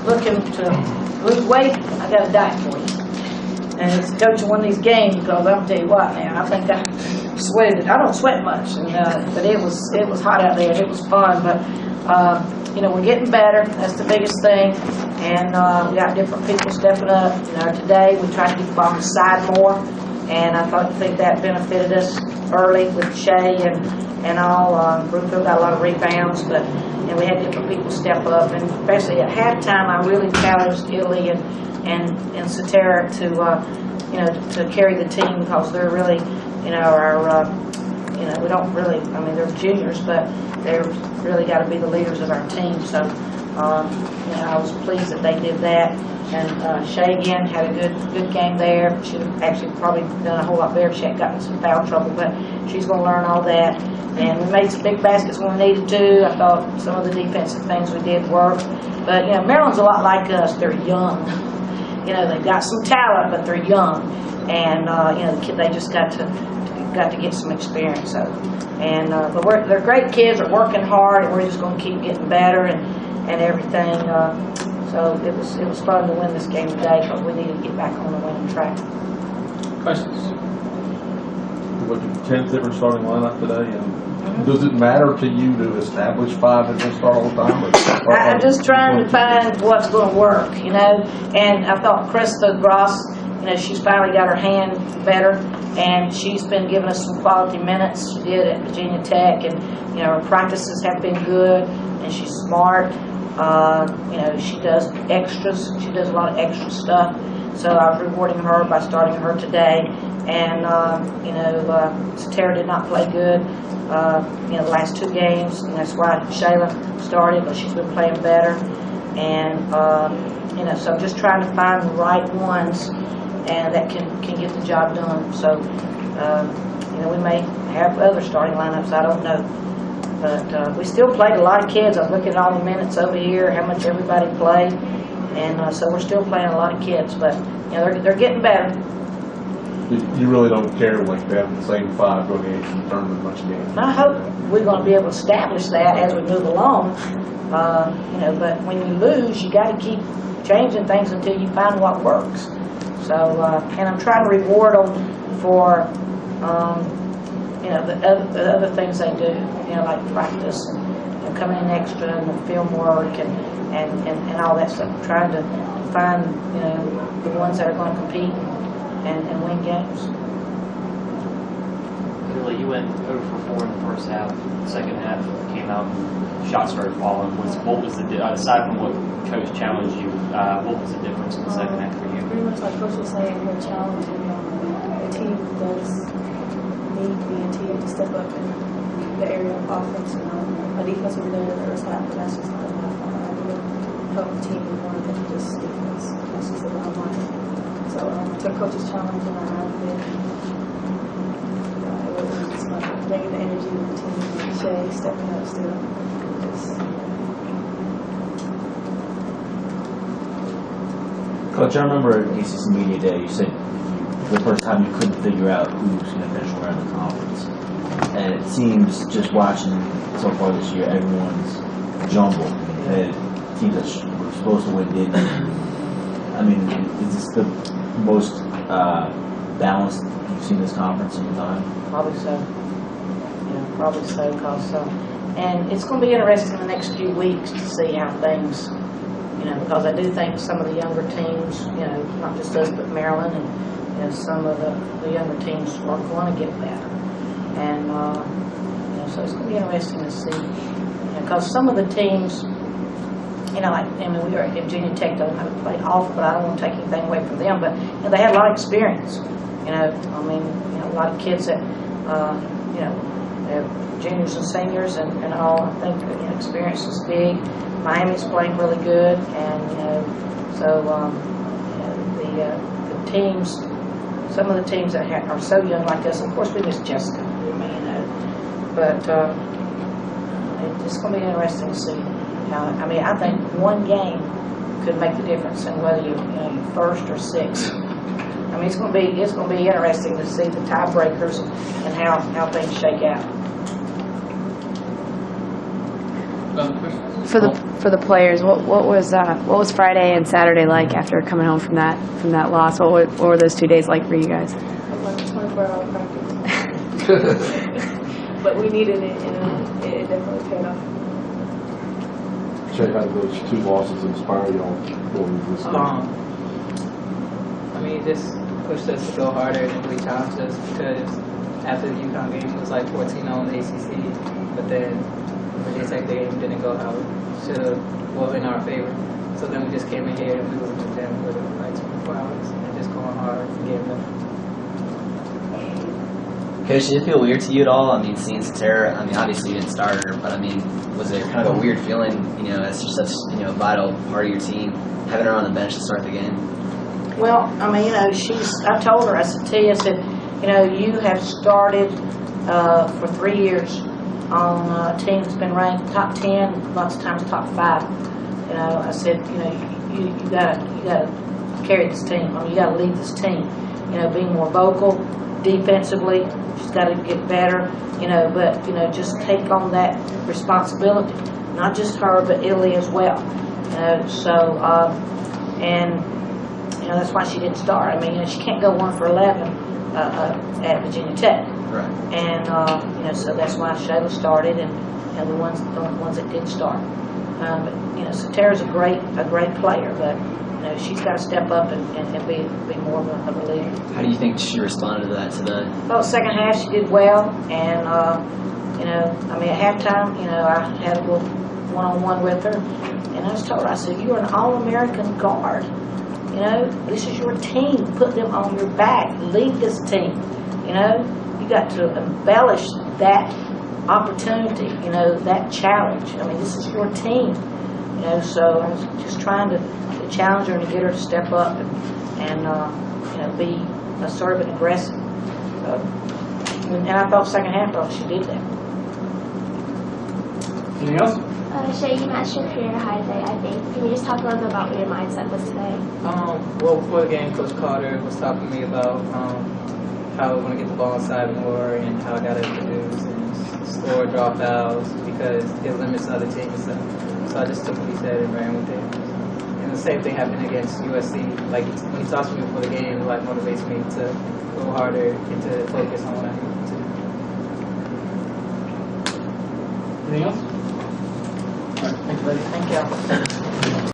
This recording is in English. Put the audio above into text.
looking to lose weight, I got a diet for you. And it's coaching one of these games, because I'm tell you what, man, I think I sweated. I don't sweat much, and, but it was hot out there, and it was fun. But you know, we're getting better. That's the biggest thing. And we got different people stepping up. You know, today we tried to get the ball on the side more, and I think that benefited us early with Shay and all. Brookfield got a lot of rebounds, but and we had different people step up. And especially at halftime, I really challenged Italy and Satara to you know, to carry the team, because they're really, you know, our you know, we don't really, I mean, they're juniors, but they're really got to be the leaders of our team. So you know, I was pleased that they did that. And Shay again had a good game there. She actually probably done a whole lot better if she had gotten some foul trouble, but she's going to learn all that. And we made some big baskets when we needed to. I thought some of the defensive things we did work. But you know, Maryland's a lot like us. They're young. You know, they've got some talent, but they're young, and you know, they just got to get some experience. So, and but they're great kids. They're working hard, and we're just going to keep getting better and everything. So it was fun to win this game today, because we needed to get back on the winning track. Questions? We looked at the 10th different starting lineup today, and does it matter to you to establish 5 that will start all the time? I'm just trying to find what's going to work, you know. And I thought Krista Gross, you know, she's finally got her hand better, and she's been giving us some quality minutes. She did at Virginia Tech, and you know, her practices have been good, and she's smart. You know, she does extras. She does a lot of extra stuff. So I was rewarding her by starting her today. And you know, Satara did not play good. You know, the last 2 games, and that's why Shayla started, but she's been playing better. And you know, so I'm just trying to find the right ones, and that can get the job done. So you know, we may have other starting lineups. I don't know. But we still played a lot of kids. I was looking at all the minutes over here, how much everybody played, and so we're still playing a lot of kids. But you know, they're getting better. You really don't care, like, they have the same 5 going into the tournament a bunch of games? I hope we're going to be able to establish that as we move along. You know, but when you lose, you got to keep changing things until you find what works. So, and I'm trying to reward them for you know, the other things they do, you know, like practice and coming in extra and the film work and all that stuff. I'm trying to find, you know, the ones that are going to compete and win games. Really, you went 0 for 4 in the first half. Second half came out, shots started falling. What was the aside from what Coach challenged you? What was the difference in the second half for you? Pretty much like Coach was saying, we're challenging. The team does need to be a team to step up in the area of offense. You know, our defense will be there in the first half, but that's just not enough. I will help the team with more than just defense. That's just the bottom line. So took Coach's challenge and I have been. It wasn't just like bringing the energy with the team. Shay stepping up still. Coach, I remember at ACC Media Day, you said the first time you couldn't figure out who was going to finish around the conference. And it seems, just watching so far this year, everyone's jumbled. And teams that were supposed to win didn't. I mean, is this the most balanced you've seen this conference in time? Probably so. Yeah, probably so. Because and it's going to be interesting in the next few weeks to see how things, you know, because I do think some of the younger teams, you know, not just us but Maryland and you know, some of the younger teams are going to get better. And you know, so it's going to be interesting to see, because some of the teams, you know, like, I mean, we were at Virginia Tech, don't have to play awful, but I don't want to take anything away from them. But you know, they had a lot of experience. You know, I mean, you know, a lot of kids that, you know, they're juniors and seniors and all. I think you know, experience is big. Miami's playing really good, and you know, so you know, the teams, some of the teams that are so young like us. Of course, we miss Jessica, you know, but it's going to be interesting to see. I mean, I think one game could make the difference in whether you're first or sixth. I mean, it's going to be interesting to see the tiebreakers and how things shake out. Other questions? For the players, what was Friday and Saturday like after coming home from that loss? What were those 2 days like for you guys? Like 24-hour practice. But we needed it, and it definitely paid off. Shay, how did those 2 losses inspire you on going into this game? I mean, it just pushed us to go harder and really challenge us because after the UConn game, it was like 14-0 in the ACC, but then Virginia Tech game didn't go how it should have, well, in our favor. So then we just came in here and we were with them for like 24 hours and just going hard and getting better. Coach, did it feel weird to you at all? I mean, seeing Satara, I mean, obviously you didn't start her, but I mean, was it kind of a weird feeling, as such, a vital part of your team, having her on the bench to start the game? Well, I mean, I told her, I said, T, I said, you have started for 3 years on a team that's been ranked top 10, lots of times top 5. I said, you gotta carry this team. I mean, you gotta lead this team. Being more vocal, defensively, she's got to get better. But just take on that responsibility. Not just her, but Italy as well. That's why she didn't start. I mean, she can't go 1 for 11 at Virginia Tech. Right. And so that's why Shayla started, and the ones that did start. But Satara's a great player, but she's got to step up and be more of a leader. How do you think she responded to that today? Well, second half she did well, and I mean at halftime, I had a little one-on-one with her, and I just told her, I said, "You are an All-American guard. This is your team. Put them on your back. Lead this team. You got to embellish that opportunity. That challenge. I mean, this is your team. So I was just trying to challenge her and to get her to step up and be assertive and aggressive. And I thought second half, she did that. Anything else? Shay, you matched your career high today, I think. Can you just talk a little bit about what your mindset was today? Well, before the game, Coach Carter was talking to me about how I want to get the ball inside more and how I got to produce and score dropouts because it limits other teams. So I just took what he said and ran with it. And the same thing happened against USC. Like when he talks to me before the game, it like motivates me to go harder and to focus on what I need to do. Anything else? All right, thank you, ladies. Thank you.